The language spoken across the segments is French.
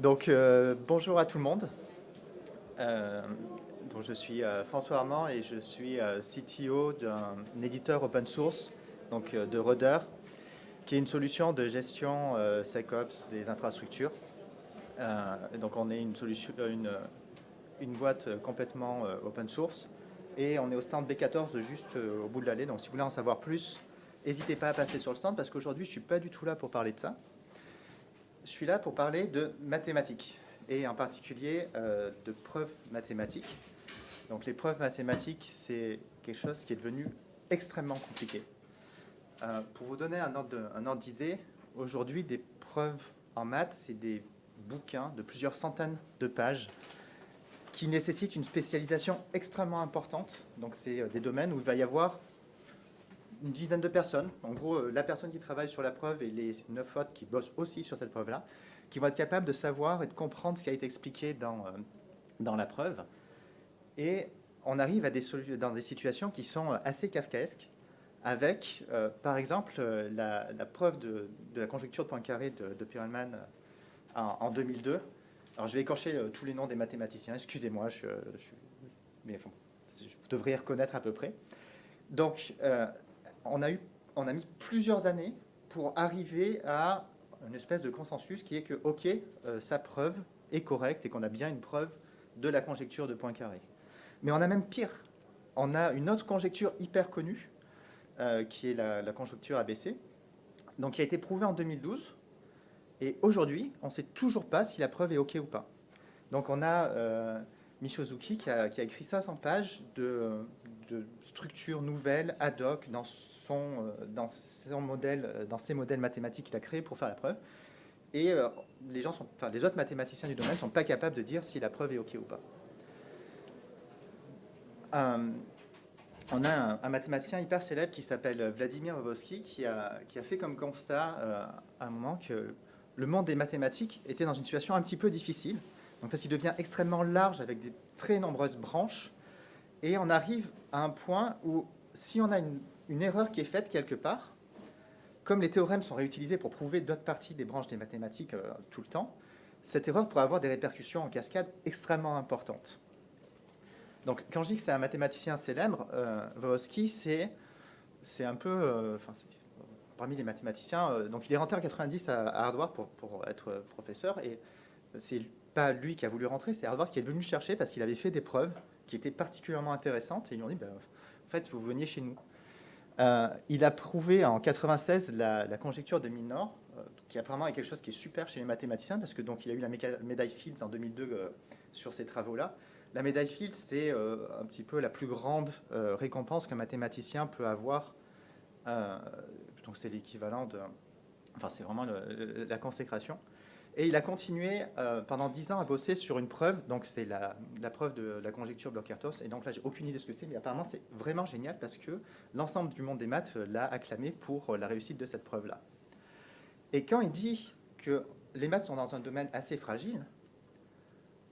Donc, bonjour à tout le monde. Euh, donc, je suis François Armand et je suis CTO d'un éditeur open source, donc de Rudder, qui est une solution de gestion SecOps des infrastructures. Donc, on est une solution, une boîte complètement open source et on est au stand B14 juste au bout de l'allée. Donc, si vous voulez en savoir plus, n'hésitez pas à passer sur le stand parce qu'aujourd'hui, je ne suis pas du tout là pour parler de ça. Je suis là pour parler de mathématiques et en particulier de preuves mathématiques. Donc les preuves mathématiques, c'est quelque chose qui est devenu extrêmement compliqué. Pour vous donner un ordre d'idée, aujourd'hui, des preuves en maths, c'est des bouquins de plusieurs centaines de pages qui nécessitent une spécialisation extrêmement importante. Donc c'est des domaines où il va y avoir une dizaine de personnes, en gros la personne qui travaille sur la preuve et les 9 autres qui bossent aussi sur cette preuve-là, qui vont être capables de savoir et de comprendre ce qui a été expliqué dans la preuve. Et on arrive dans des situations qui sont assez kafkaesques, avec par exemple la preuve de la conjecture de Poincaré de Perelman en 2002. Alors je vais écorcher tous les noms des mathématiciens, excusez-moi, mais bon, vous devriez reconnaître à peu près. Donc, on a mis plusieurs années pour arriver à une espèce de consensus qui est que, ok, sa preuve est correcte et qu'on a bien une preuve de la conjecture de Poincaré. Mais on a même pire. On a une autre conjecture hyper connue, qui est la conjecture ABC, donc qui a été prouvée en 2012. Et aujourd'hui, on ne sait toujours pas si la preuve est ok ou pas. Donc on a Michiozuki qui a écrit 500 pages de structures nouvelles ad hoc dans ses modèles mathématiques qu'il a créés pour faire la preuve. Et les autres mathématiciens du domaine ne sont pas capables de dire si la preuve est OK ou pas. On a un mathématicien hyper célèbre qui s'appelle Vladimir Voevodsky qui a fait comme constat à un moment que le monde des mathématiques était dans une situation un petit peu difficile. Donc parce qu'il devient extrêmement large avec des très nombreuses branches. Et on arrive à un point où si on a une erreur qui est faite quelque part, comme les théorèmes sont réutilisés pour prouver d'autres parties des branches des mathématiques tout le temps, cette erreur pourrait avoir des répercussions en cascade extrêmement importantes. Donc quand je dis que c'est un mathématicien célèbre, Voevodsky, c'est un peu... parmi les mathématiciens, donc il est rentré en 90 à Harvard pour être professeur, et c'est pas lui qui a voulu rentrer, c'est Harvard qui est venu le chercher parce qu'il avait fait des preuves qui étaient particulièrement intéressantes, et ils lui ont dit, en fait, vous veniez chez nous. Il a prouvé en 96 la conjecture de Milnor, qui apparemment est quelque chose qui est super chez les mathématiciens, parce que donc il a eu la médaille Fields en 2002 sur ces travaux-là. La médaille Fields, c'est un petit peu la plus grande récompense qu'un mathématicien peut avoir. Donc c'est l'équivalent de... Enfin, c'est vraiment la consécration. Et il a continué pendant 10 ans à bosser sur une preuve, donc c'est la preuve de la conjecture Bloch-Kartos. Et donc là, j'ai aucune idée de ce que c'est, mais apparemment, c'est vraiment génial parce que l'ensemble du monde des maths l'a acclamé pour la réussite de cette preuve-là. Et quand il dit que les maths sont dans un domaine assez fragile,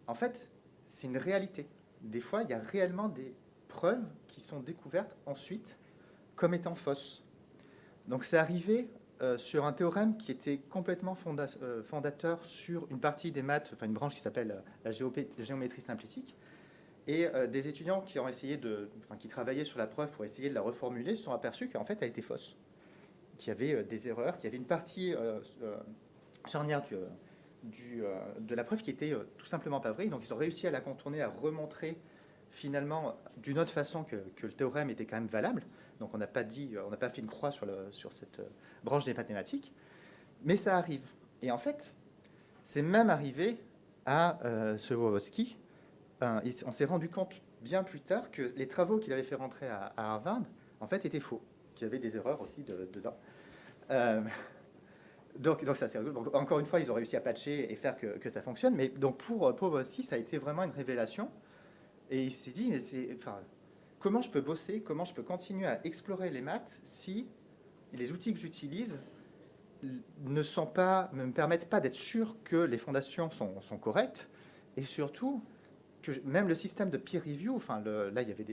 en fait, c'est une réalité. Des fois, il y a réellement des preuves qui sont découvertes ensuite comme étant fausses. Donc c'est arrivé sur un théorème qui était complètement fondateur sur une partie des maths, enfin une branche qui s'appelle la géométrie symplectique. Et des étudiants qui ont qui travaillaient sur la preuve pour essayer de la reformuler se sont aperçus qu'en fait elle était fausse, qu'il y avait des erreurs, qu'il y avait une partie charnière de la preuve qui était tout simplement pas vraie. Donc ils ont réussi à la contourner, à remontrer finalement d'une autre façon que le théorème était quand même valable. Donc on n'a pas fait une croix sur cette branche des mathématiques, mais ça arrive. Et en fait, c'est même arrivé à ce Voevodsky. On s'est rendu compte bien plus tard que les travaux qu'il avait fait rentrer à Harvard, en fait, étaient faux, qu'il y avait des erreurs aussi dedans. Donc ça c'est rigolo. Donc, encore une fois, ils ont réussi à patcher et faire que ça fonctionne. Mais donc pour Voevodsky, ça a été vraiment une révélation. Et il s'est dit, mais comment je peux bosser, comment je peux continuer à explorer les maths si les outils que j'utilise ne me permettent pas d'être sûr que les fondations sont correctes, et surtout que même le système de peer review, là il y avait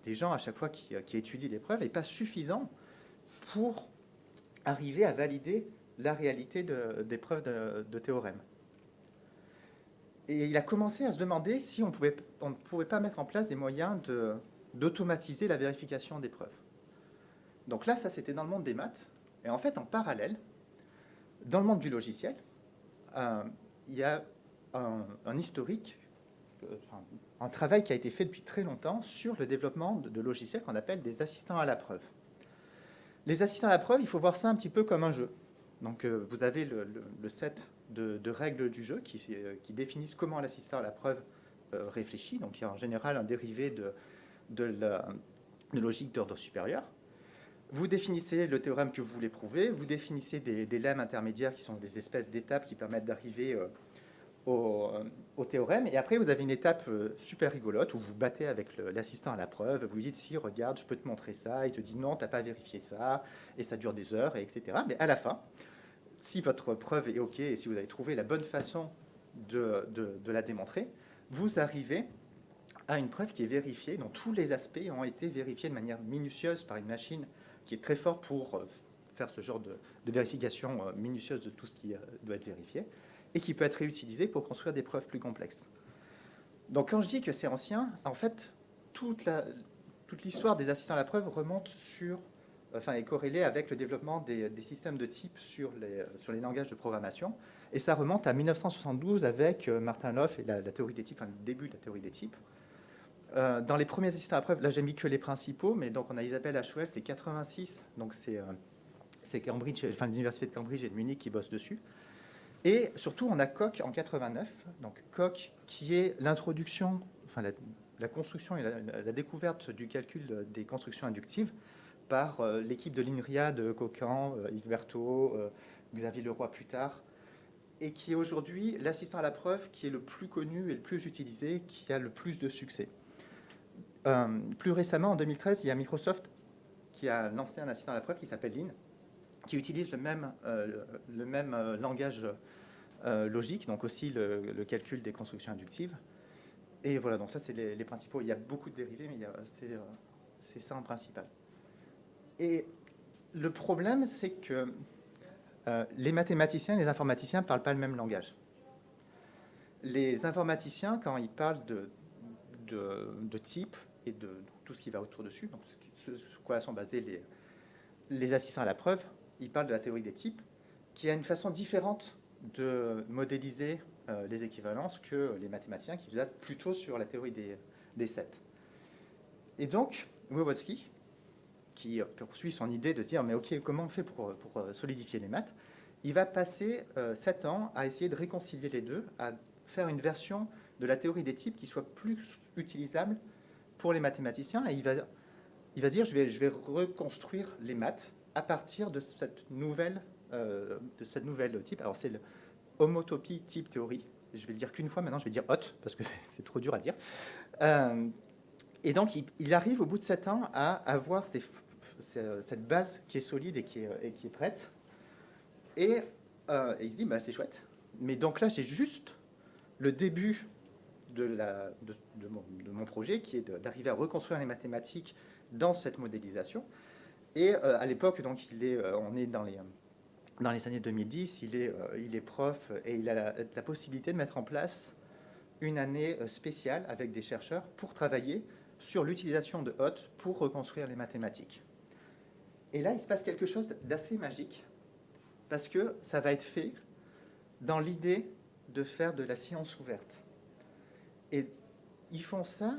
des gens à chaque fois qui étudient les preuves, n'est pas suffisant pour arriver à valider la réalité des preuves de théorème. Et il a commencé à se demander si on ne pouvait pas mettre en place des moyens d'automatiser la vérification des preuves. Donc là, ça, c'était dans le monde des maths. Et en fait, en parallèle, dans le monde du logiciel, il y a un historique, un travail qui a été fait depuis très longtemps sur le développement de logiciels qu'on appelle des assistants à la preuve. Les assistants à la preuve, il faut voir ça un petit peu comme un jeu. Donc vous avez le set de règles du jeu qui définissent comment l'assistant à la preuve réfléchit. Donc il y a en général un dérivé de logique d'ordre supérieur. Vous définissez le théorème que vous voulez prouver, vous définissez des lemmes intermédiaires qui sont des espèces d'étapes qui permettent d'arriver au théorème. Et après, vous avez une étape super rigolote où vous battez avec l'assistant à la preuve. Vous lui dites, si, regarde, je peux te montrer ça. Il te dit, non, tu n'as pas vérifié ça. Et ça dure des heures, etc. Mais à la fin, si votre preuve est OK et si vous avez trouvé la bonne façon de la démontrer, vous arrivez à une preuve qui est vérifiée, dont tous les aspects ont été vérifiés de manière minutieuse par une machine qui est très forte pour faire ce genre de vérification minutieuse de tout ce qui doit être vérifié, et qui peut être réutilisé pour construire des preuves plus complexes. Donc quand je dis que c'est ancien, en fait, toute l'histoire des assistants à la preuve remonte est corrélée avec le développement des systèmes de type sur les langages de programmation. Et ça remonte à 1972 avec Martin Löf et la théorie des types, le début de la théorie des types. Dans les premiers assistants à la preuve, là j'ai mis que les principaux, mais donc on a Isabelle Achoel, c'est 86, donc c'est Cambridge, l'université de Cambridge et de Munich qui bossent dessus. Et surtout, on a Koch en 89, donc Koch qui est l'introduction, la construction et la découverte du calcul des constructions inductives par l'équipe de l'INRIA de Coquan, Yves Berthaud, Xavier Leroy plus tard, et qui est aujourd'hui l'assistant à la preuve qui est le plus connu et le plus utilisé, qui a le plus de succès. Plus récemment, en 2013, il y a Microsoft qui a lancé un assistant à la preuve qui s'appelle Lean, qui utilise le même langage logique, donc aussi le calcul des constructions inductives. Et voilà, donc ça, c'est les principaux. Il y a beaucoup de dérivés, mais c'est ça en principal. Et le problème, c'est que les mathématiciens et les informaticiens ne parlent pas le même langage. Les informaticiens, quand ils parlent de type et de tout ce qui va autour dessus, donc sur quoi sont basés les assistants à la preuve, ils parlent de la théorie des types, qui a une façon différente de modéliser les équivalences que les mathématiciens qui basent plutôt sur la théorie des sets. Et donc, Wojcicki, qui poursuit son idée de se dire, mais ok, comment on fait pour solidifier les maths, il va passer 7 ans à essayer de réconcilier les deux, à faire une version de la théorie des types qui soit plus utilisable pour les mathématiciens, et il va se dire, je vais reconstruire les maths à partir de cette nouvelle type. Alors c'est le homotopie type théorie. Je vais le dire qu'une fois maintenant, je vais dire hot, parce que c'est trop dur à dire. Et donc il arrive au bout de 7 ans à avoir cette base qui est solide et qui est prête. Et il se dit, bah, c'est chouette. Mais donc là, j'ai juste le début de mon projet, qui est d'arriver à reconstruire les mathématiques dans cette modélisation. Et à l'époque, donc, on est dans les années 2010, il est prof et il a la possibilité de mettre en place une année spéciale avec des chercheurs pour travailler sur l'utilisation de Hot pour reconstruire les mathématiques. Et là, il se passe quelque chose d'assez magique, parce que ça va être fait dans l'idée de faire de la science ouverte. Et ils font ça,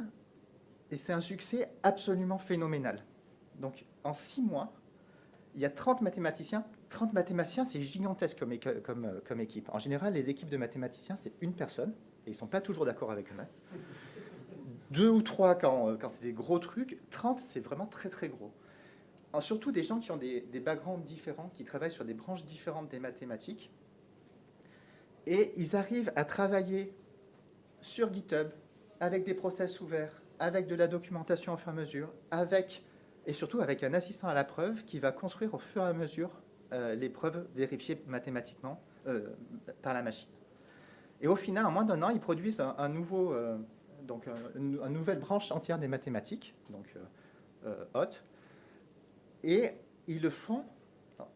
et c'est un succès absolument phénoménal. Donc, en 6 mois, il y a 30 mathématiciens. 30 mathématiciens, c'est gigantesque comme équipe. En général, les équipes de mathématiciens, c'est une personne, et ils ne sont pas toujours d'accord avec eux-mêmes. 2 ou 3 quand c'est des gros trucs. 30, c'est vraiment très, très gros. Surtout des gens qui ont des backgrounds différents, qui travaillent sur des branches différentes des mathématiques. Et ils arrivent à travailler sur GitHub, avec des process ouverts, avec de la documentation au fur et à mesure, et surtout avec un assistant à la preuve qui va construire au fur et à mesure les preuves vérifiées mathématiquement par la machine. Et au final, en moins d'1 an, ils produisent une nouvelle branche entière des mathématiques, donc Hot. Et ils le font,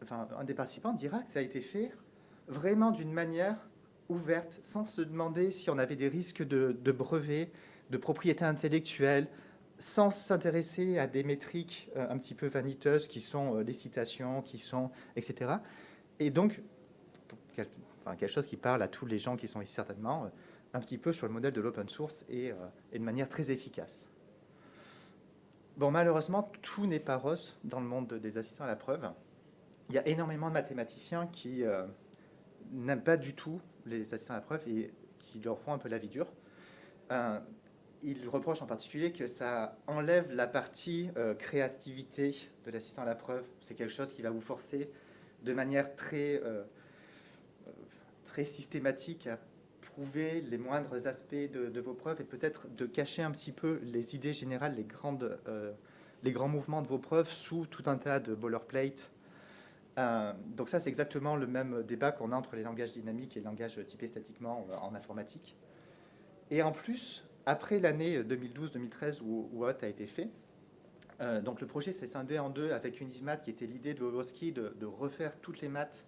un des participants dira que ça a été fait vraiment d'une manière ouverte, sans se demander si on avait des risques de brevets, de propriété intellectuelle, sans s'intéresser à des métriques un petit peu vaniteuses qui sont les citations, etc. Et donc, quelque chose qui parle à tous les gens qui sont ici certainement, un petit peu sur le modèle de l'open source et de manière très efficace. Bon, malheureusement, tout n'est pas rose dans le monde des assistants à la preuve. Il y a énormément de mathématiciens qui n'aiment pas du tout les assistants à la preuve et qui leur font un peu la vie dure. Ils reprochent en particulier que ça enlève la partie créativité de l'assistant à la preuve. C'est quelque chose qui va vous forcer de manière très systématique à prouver les moindres aspects de vos preuves et peut-être de cacher un petit peu les idées générales, les grands mouvements de vos preuves sous tout un tas de boilerplate. Donc ça, c'est exactement le même débat qu'on a entre les langages dynamiques et les langages typés statiquement en informatique. Et en plus, après l'année 2012-2013 où HOT a été fait, donc le projet s'est scindé en deux avec Unimath, qui était l'idée de Wojcicki de refaire toutes les maths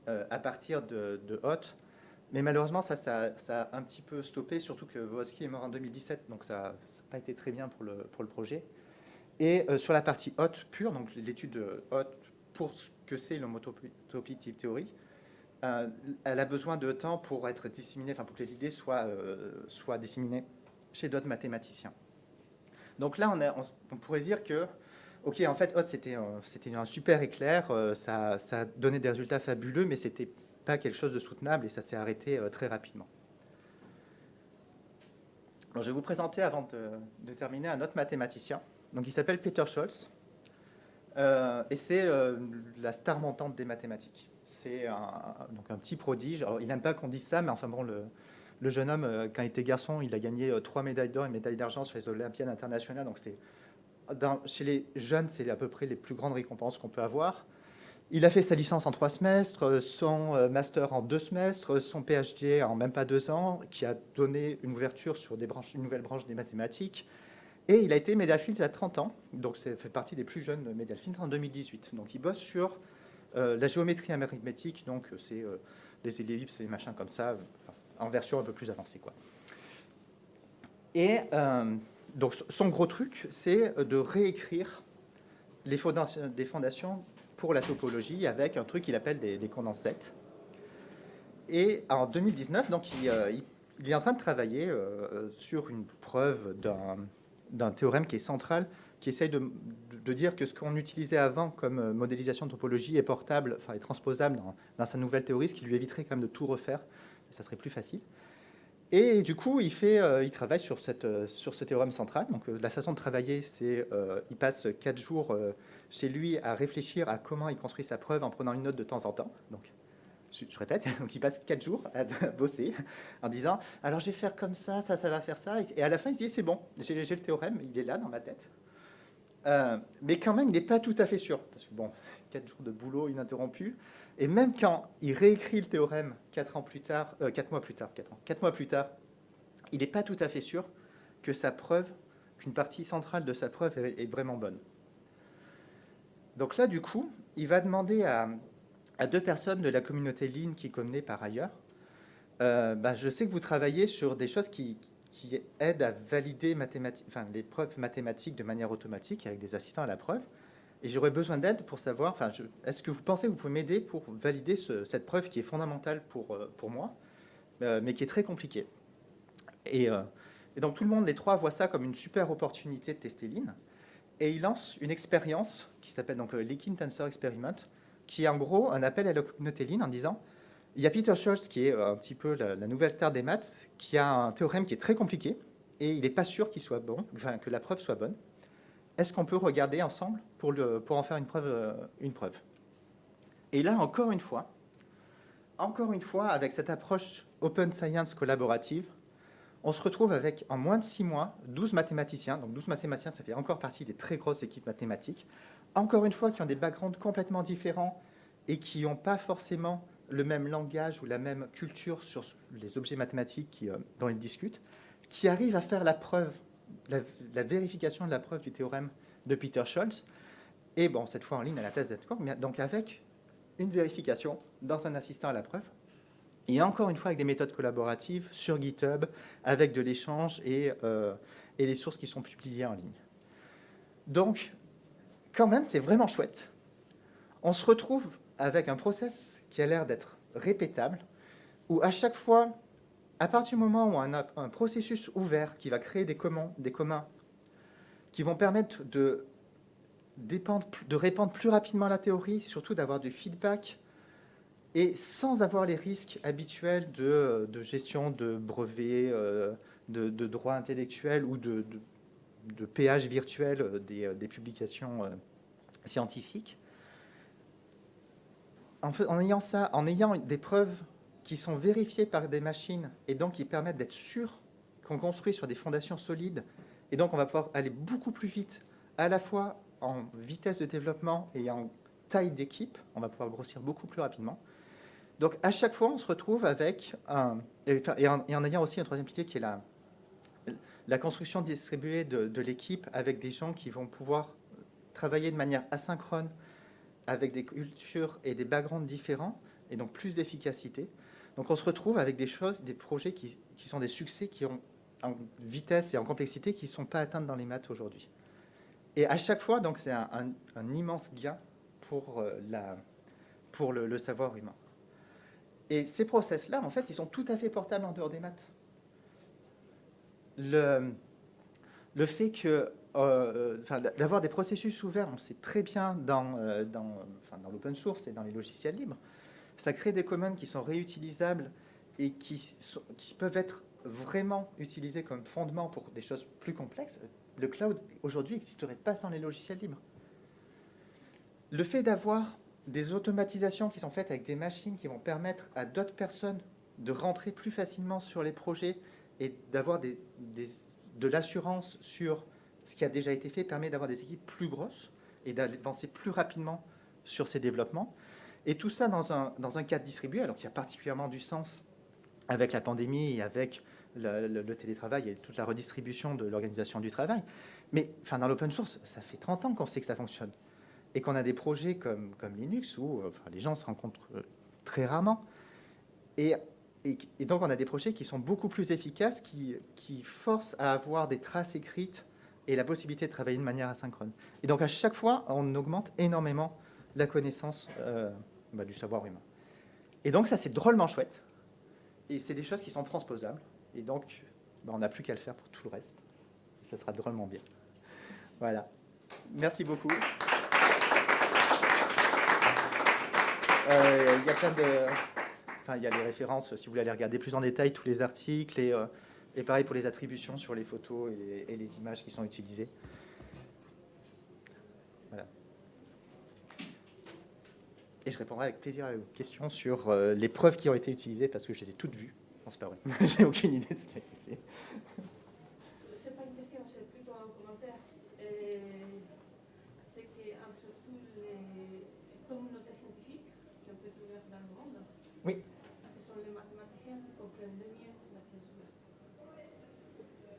à partir de HOT. Mais malheureusement, ça a un petit peu stoppé, surtout que Wojcicki est mort en 2017, donc ça n'a pas été très bien pour le projet. Et sur la partie HOT pure, donc l'étude de HOT pour ce que c'est l'homotopie type théorie, elle a besoin de temps pour être disséminée, enfin pour que les idées soient disséminées chez d'autres mathématiciens. Donc là, on pourrait dire que, ok, en fait, HOT, c'était un super éclair, ça a donné des résultats fabuleux, mais c'était pas quelque chose de soutenable et ça s'est arrêté très rapidement. Alors, je vais vous présenter, avant de terminer, un autre mathématicien. Donc, il s'appelle Peter Scholz. Et c'est la star montante des mathématiques. C'est donc un petit prodige. Alors, il n'aime pas qu'on dise ça, mais enfin bon, le jeune homme, quand il était garçon, il a gagné 3 médailles d'or et une médaille d'argent sur les Olympiades internationales. Donc, chez les jeunes, c'est à peu près les plus grandes récompenses qu'on peut avoir. Il a fait sa licence en 3 semestres, son master en 2 semestres, son PhD en même pas 2 ans, qui a donné une ouverture sur une nouvelle branche des mathématiques. Et il a été Medal Fields à 30 ans, donc ça fait partie des plus jeunes Medal Fields en 2018. Donc il bosse sur la géométrie arithmétique, donc c'est les ellipses et les machins comme ça, en version un peu plus avancée, quoi. Et donc son gros truc, c'est de réécrire des fondations pour la topologie avec un truc qu'il appelle des condenses Z. Et en 2019, donc, il est en train de travailler sur une preuve d'un théorème qui est central, qui essaye de dire que ce qu'on utilisait avant comme modélisation de topologie est portable, enfin est transposable dans sa nouvelle théorie, ce qui lui éviterait quand même de tout refaire. Ça serait plus facile. Et du coup, il travaille sur ce théorème central. Donc, la façon de travailler, c'est il passe 4 jours chez lui à réfléchir à comment il construit sa preuve en prenant une note de temps en temps. Donc, je répète, donc il passe 4 jours à bosser en disant « Alors, je vais faire comme ça va faire ça. » Et à la fin, il se dit « C'est bon, j'ai le théorème, il est là dans ma tête. » Mais quand même, il n'est pas tout à fait sûr. Parce que bon, 4 jours de boulot ininterrompu. Et même quand il réécrit le théorème 4 mois plus tard, il n'est pas tout à fait sûr que qu'une partie centrale de sa preuve est vraiment bonne. Donc là, du coup, il va demander à 2 personnes de la communauté Lean qu'il connaît par ailleurs, je sais que vous travaillez sur des choses qui aident à valider les preuves mathématiques de manière automatique avec des assistants à la preuve. Et j'aurais besoin d'aide pour savoir, est-ce que vous pensez que vous pouvez m'aider pour valider cette preuve qui est fondamentale pour moi, mais qui est très compliquée. Et donc tout le monde, les 3, voient ça comme une super opportunité de tester Lean. Et ils lancent une expérience qui s'appelle donc le Leaking Tensor Experiment, qui est en gros un appel à la communauté Lean en disant il y a Peter Scholz, qui est un petit peu la nouvelle star des maths, qui a un théorème qui est très compliqué, et il n'est pas sûr qu'il soit bon, que la preuve soit bonne. Est-ce qu'on peut regarder ensemble pour en faire une preuve? Et là, encore une fois, avec cette approche open science collaborative, on se retrouve avec, en moins de 6 mois, 12 mathématiciens. Donc 12 mathématiciens, ça fait encore partie des très grosses équipes mathématiques. Encore une fois, qui ont des backgrounds complètement différents et qui n'ont pas forcément le même langage ou la même culture sur les objets mathématiques dont ils discutent, qui arrivent à faire la preuve, la vérification de la preuve du théorème de Peter Scholz, et bon, cette fois en ligne à la place d'être mais donc avec une vérification dans un assistant à la preuve, Et encore une fois, avec des méthodes collaboratives sur GitHub, avec de l'échange et les sources qui sont publiées en ligne. Donc, quand même, c'est vraiment chouette. On se retrouve avec un process qui a l'air d'être répétable, où à chaque fois, à partir du moment où on a un processus ouvert qui va créer des communs qui vont permettre de répandre plus rapidement la théorie, surtout d'avoir du feedback, et sans avoir les risques habituels de gestion de brevets, de droits intellectuels ou de péage virtuel des publications scientifiques. En ayant ça, en ayant des preuves qui sont vérifiées par des machines et donc qui permettent d'être sûrs qu'on construit sur des fondations solides, et donc on va pouvoir aller beaucoup plus vite, à la fois en vitesse de développement et en taille d'équipe, on va pouvoir grossir beaucoup plus rapidement. Donc à chaque fois, on se retrouve avec et en ayant aussi un troisième pilier qui est la construction distribuée de l'équipe avec des gens qui vont pouvoir travailler de manière asynchrone avec des cultures et des backgrounds différents, et donc plus d'efficacité. Donc on se retrouve avec des choses, des projets qui sont des succès qui ont en vitesse et en complexité qui ne sont pas atteintes dans les maths aujourd'hui. Et à chaque fois, donc c'est un immense gain pour le savoir humain. Et ces process-là, en fait, ils sont tout à fait portables en dehors des maths. Le fait que d'avoir des processus ouverts, on le sait très bien dans l'open source et dans les logiciels libres, ça crée des commons qui sont réutilisables et qui peuvent être vraiment utilisés comme fondement pour des choses plus complexes. Le cloud, aujourd'hui, n'existerait pas sans les logiciels libres. Le fait d'avoir des automatisations qui sont faites avec des machines qui vont permettre à d'autres personnes de rentrer plus facilement sur les projets et d'avoir de l'assurance sur ce qui a déjà été fait permet d'avoir des équipes plus grosses et d'avancer plus rapidement sur ces développements. Et tout ça dans un cadre distribué, alors qu'il y a particulièrement du sens avec la pandémie et avec le télétravail et toute la redistribution de l'organisation du travail. Mais dans l'open source, ça fait 30 ans qu'on sait que ça fonctionne. Et qu'on a des projets comme Linux où les gens se rencontrent très rarement. Et donc on a des projets qui sont beaucoup plus efficaces, qui forcent à avoir des traces écrites et la possibilité de travailler de manière asynchrone. Et donc à chaque fois, on augmente énormément la connaissance du savoir humain. Et donc ça, c'est drôlement chouette. Et c'est des choses qui sont transposables. Et donc, on n'a plus qu'à le faire pour tout le reste. Et ça sera drôlement bien. Voilà. Merci beaucoup. Il y a plein de... il y a les références, si vous voulez aller regarder plus en détail tous les articles, et pareil pour les attributions sur les photos et les images qui sont utilisées. Voilà. Et je répondrai avec plaisir à vos questions sur les preuves qui ont été utilisées, parce que je les ai toutes vues. Non, c'est pas vrai. J'ai aucune idée de ce qui a été fait. C'est pas une question, c'est plutôt un commentaire. C'est qu'entre toutes les communautés scientifiques qui ont été ouvertes dans le monde, Oui. ce sont les mathématiciens qui comprennent le mieux la science ouverte.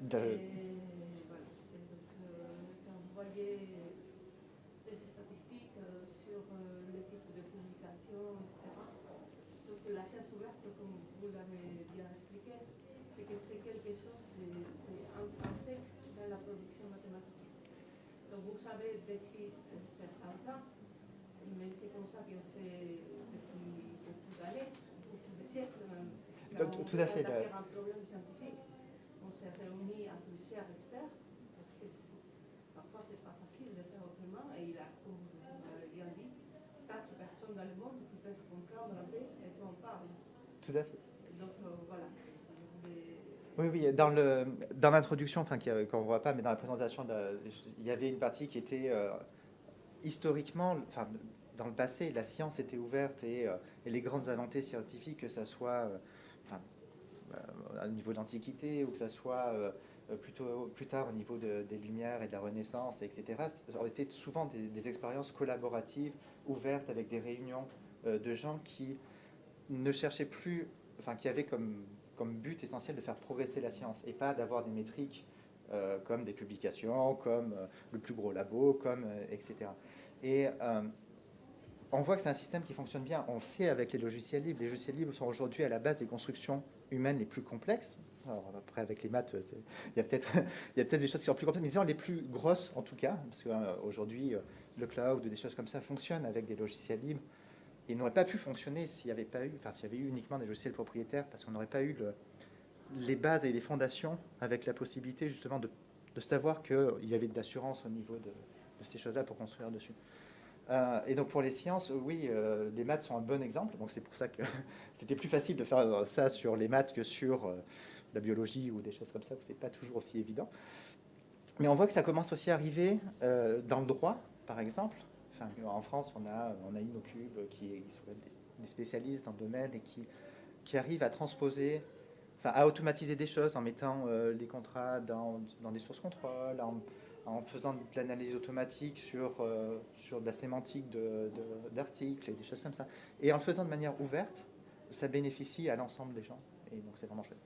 De... Et voilà. Et donc, quand vous voyez des statistiques sur le type de publication, etc., donc la science ouverte, comme vous l'avez bien expliqué, c'est que c'est quelque chose d'intrinsèque dans la production mathématique. Donc vous savez décrire certains cas, mais c'est comme ça qu'on fait depuis beaucoup d'années, beaucoup de siècles même. Tout à fait. Quand on a un problème scientifique, on s'est réunis à plusieurs experts, parce que parfois c'est pas facile de faire autrement, et il y a, comme vous l'avez bien dit, 4 personnes dans le monde qui peuvent comprendre un peu et qu'on parle. Tout à fait. Donc voilà. Oui, dans l'introduction, qu'on ne voit pas, mais dans la présentation, il y avait une partie qui était historiquement, dans le passé, la science était ouverte et les grandes avancées scientifiques, que ce soit au niveau de l'Antiquité ou que ce soit plutôt plus tard au niveau des Lumières et de la Renaissance, etc., ça aurait été souvent des expériences collaboratives, ouvertes, avec des réunions de gens qui ne cherchaient plus, qui avaient comme but essentiel de faire progresser la science et pas d'avoir des métriques comme des publications, comme le plus gros labo, etc. Et on voit que c'est un système qui fonctionne bien. On le sait avec les logiciels libres. Les logiciels libres sont aujourd'hui à la base des constructions humaines les plus complexes. Alors après, avec les maths, il y a peut-être des choses qui sont plus complexes, mais disons les plus grosses en tout cas, parce qu'aujourd'hui, le cloud ou des choses comme ça fonctionnent avec des logiciels libres. Et n'aurait pas pu fonctionner s'il n'y avait pas eu, enfin s'il y avait eu uniquement des logiciels propriétaires, parce qu'on n'aurait pas eu les bases et les fondations avec la possibilité justement de savoir qu'il y avait de l'assurance au niveau de ces choses-là pour construire dessus. Et donc pour les sciences, oui, les maths sont un bon exemple. Donc c'est pour ça que c'était plus facile de faire ça sur les maths que sur la biologie ou des choses comme ça, où c'est pas toujours aussi évident. Mais on voit que ça commence aussi à arriver dans le droit, par exemple. Enfin, en France, on a Innocube qui sont des spécialistes dans le domaine et qui arrivent à transposer, enfin à automatiser des choses en mettant les contrats dans des sources contrôle, en faisant de l'analyse automatique sur de la sémantique d'articles et des choses comme ça. Et en le faisant de manière ouverte, ça bénéficie à l'ensemble des gens. Et donc c'est vraiment chouette.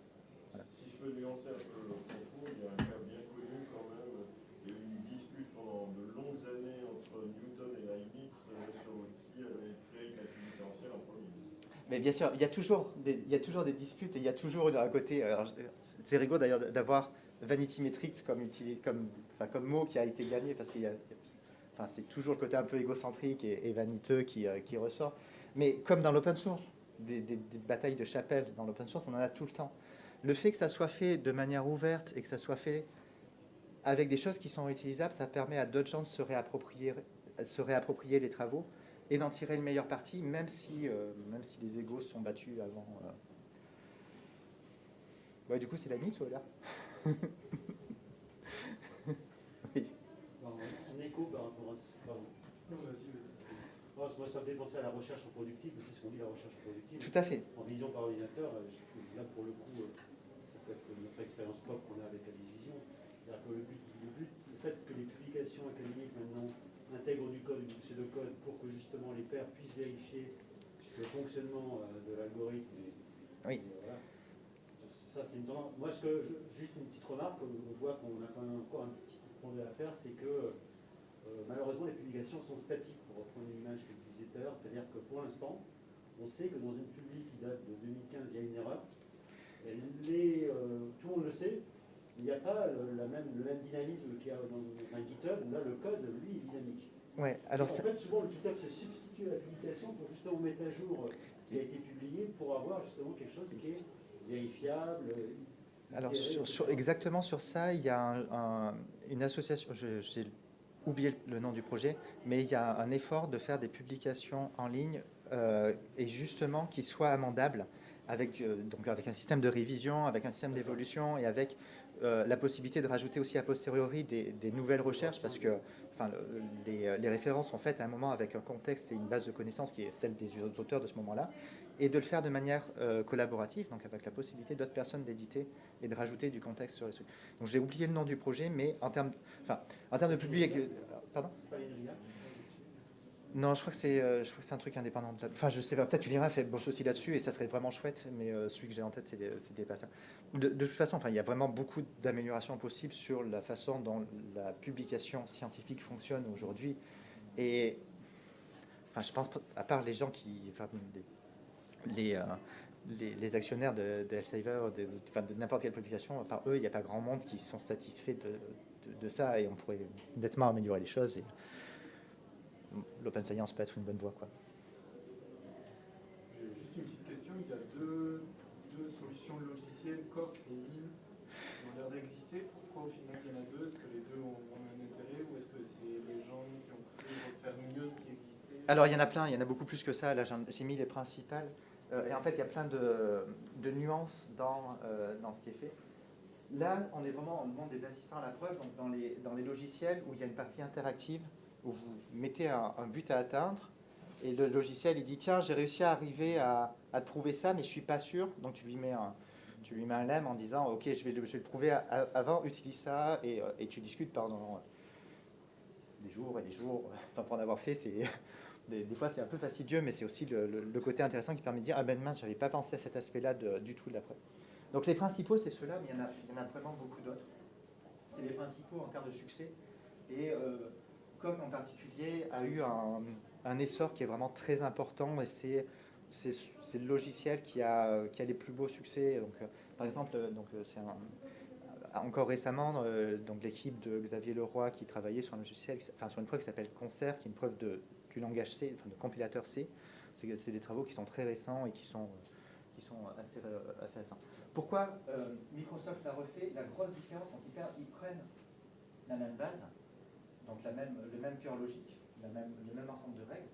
Voilà. Si je peux nuancer un peu le propos, il y a un cas bien connu quand même. Il y a eu une dispute pendant de longues années entre Newton et Leibniz sur qui avait créé le calcul différentiel en premier. Mais bien sûr, il y a toujours des disputes et il y a toujours d'un côté. C'est rigolo d'ailleurs d'avoir Vanity Metrics comme mot qui a été gagné parce qu'il c'est toujours le côté un peu égocentrique et vaniteux qui ressort. Mais comme dans l'open source, des batailles de chapelle dans l'open source, on en a tout le temps. Le fait que ça soit fait de manière ouverte et que ça soit fait avec des choses qui sont réutilisables, ça permet à d'autres gens de se réapproprier les travaux et d'en tirer le meilleur parti, même si les égos sont battus avant. Ouais, du coup, c'est la mise ou là? Oui. En écho par rapport à ça. Moi, ça me fait penser à la recherche en productive, aussi ce qu'on dit la recherche en productive. Tout à fait. En vision par ordinateur, là pour le coup, ça peut être notre expérience propre qu'on a avec Alice Vision. C'est-à-dire que le fait que les publications académiques maintenant intègrent du code, du pseudocode, pour que justement les pairs puissent vérifier le fonctionnement de l'algorithme. Oui. Voilà. Ça, c'est une tendance. Moi, juste une petite remarque, on voit qu'on a quand même encore un petit peu de progrès à faire, c'est que malheureusement, les publications sont statiques, pour reprendre une image que je disais tout à l'heure, c'est-à-dire que pour l'instant, on sait que dans une publi qui date de 2015, il y a une erreur. Tout le monde le sait, il n'y a pas le même dynamisme qu'il y a dans un GitHub, où là, le code, lui, est dynamique. Ouais, alors en fait, souvent, le GitHub se substitue à la publication pour justement mettre à jour ce qui a été publié, pour avoir justement quelque chose qui est vérifiable. Alors, exactement sur ça, il y a une association, j'ai oublié le nom du projet, mais il y a un effort de faire des publications en ligne et justement qui soient amendables avec un système de révision, avec un système d'évolution et avec la possibilité de rajouter aussi a posteriori des nouvelles recherches parce que les références sont faites à un moment avec un contexte et une base de connaissances qui est celle des auteurs de ce moment-là et de le faire de manière collaborative, donc avec la possibilité d'autres personnes d'éditer et de rajouter du contexte sur les trucs. Donc j'ai oublié le nom du projet, mais en termes de public... Pardon ? Non, je crois que c'est un truc indépendant. Enfin, je sais pas, peut-être tu liras fait bosse aussi là-dessus et ça serait vraiment chouette, mais celui que j'ai en tête, c'était pas ça. De toute façon, il y a vraiment beaucoup d'améliorations possibles sur la façon dont la publication scientifique fonctionne aujourd'hui. Et je pense, à part les gens les actionnaires de Elsevier, de n'importe quelle publication, à part eux, il n'y a pas grand monde qui sont satisfaits de ça et on pourrait nettement améliorer les choses. Et l'open science peut être une bonne voie, quoi. Juste une petite question, il y a deux solutions logicielles, COP et LIN, qui ont l'air d'exister. Pourquoi au final il y en a deux? Est-ce que les deux ont un intérêt ou est-ce que c'est les gens qui ont cru refaire mieux ce qui existait? Alors il y en a plein, il y en a beaucoup plus que ça. Là j'ai mis les principales. Et en fait il y a plein de nuances dans ce qui est fait. Là on est vraiment au monde des assistants à la preuve, donc dans les logiciels où il y a une partie interactive, où vous mettez un but à atteindre, et le logiciel il dit tiens j'ai réussi à arriver à te prouver ça mais je suis pas sûr, donc tu lui mets un lemme en disant ok je vais le prouver avant, utilise ça et tu discutes pendant des jours et des jours, pour en avoir fait des fois c'est un peu fastidieux mais c'est aussi le côté intéressant qui permet de dire ah ben mince j'avais pas pensé à cet aspect là du tout de la preuve. Donc les principaux c'est ceux-là mais il y en a vraiment beaucoup d'autres, c'est les principaux en termes de succès et comme en particulier a eu un essor qui est vraiment très important, et c'est le logiciel qui a les plus beaux succès. Donc, par exemple, encore récemment, donc l'équipe de Xavier Leroy qui travaillait sur un logiciel, sur une preuve qui s'appelle Concert, qui est une preuve du langage C, de compilateur C. C'est des travaux qui sont très récents et qui sont assez récents. Pourquoi Microsoft l'a refait? La grosse différence, donc ils prennent la même base, donc le même cœur logique, le même ensemble de règles,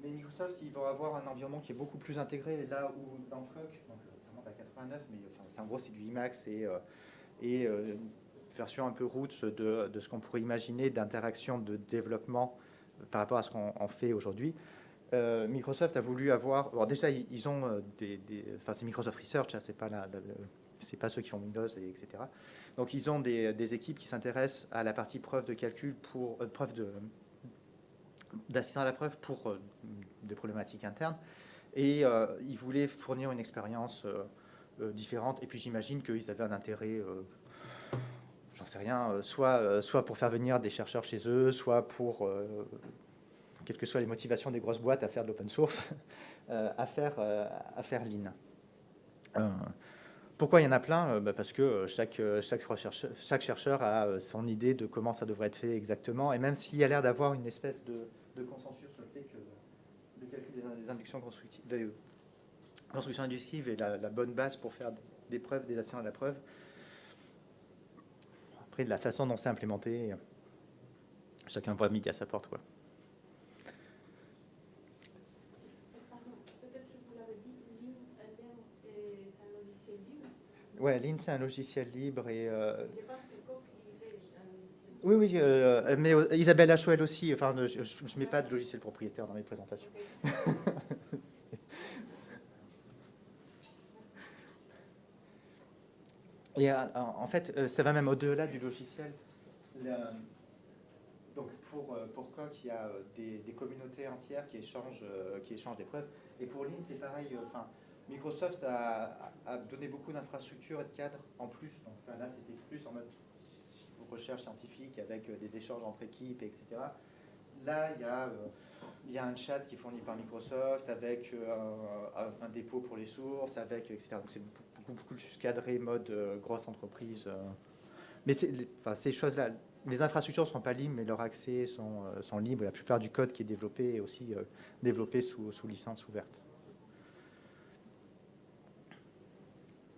mais Microsoft, ils vont avoir un environnement qui est beaucoup plus intégré, là où dans Flock, donc ça remonte à 89, mais en gros c'est du Emacs et version un peu roots de ce qu'on pourrait imaginer d'interaction, de développement par rapport à ce qu'on fait aujourd'hui. Microsoft a voulu avoir... Alors déjà, ils ont c'est Microsoft Research, hein, c'est pas ceux qui font Windows, etc. Donc, ils ont des équipes qui s'intéressent à la partie preuve de calcul, d'assistance à la preuve pour des problématiques internes. Et ils voulaient fournir une expérience différente. Et puis, j'imagine qu'ils avaient un intérêt... j'en sais rien, soit pour faire venir des chercheurs chez eux, soit pour... quelles que soient les motivations des grosses boîtes à faire de l'open source, à faire Lean. Pourquoi il y en a plein? Parce que chaque chercheur a son idée de comment ça devrait être fait exactement, et même s'il y a l'air d'avoir une espèce de consensus sur le fait que le calcul des inductions constructives, de construction inductive est la bonne base pour faire des preuves, des assistances à la preuve, après de la façon dont c'est implémenté, chacun voit midi à sa porte, quoi. Ouais, Lean, c'est un logiciel libre et... Oui, mais Isabelle Lachoel aussi. Enfin, je ne mets pas de logiciel propriétaire dans mes présentations. Et en fait, ça va même au-delà du logiciel. Donc pour Coq, il y a des communautés entières qui échangent des preuves. Et pour Lean, c'est pareil. Microsoft a donné beaucoup d'infrastructures et de cadres en plus. Donc là, c'était plus en mode recherche scientifique avec des échanges entre équipes, etc. Là, il y a un chat qui est fourni par Microsoft avec un dépôt pour les sources, avec, etc. Donc c'est beaucoup plus cadré, mode grosse entreprise. Mais ces choses-là, les infrastructures ne sont pas libres, mais leurs accès sont libres. La plupart du code qui est développé est aussi développé sous licence ouverte.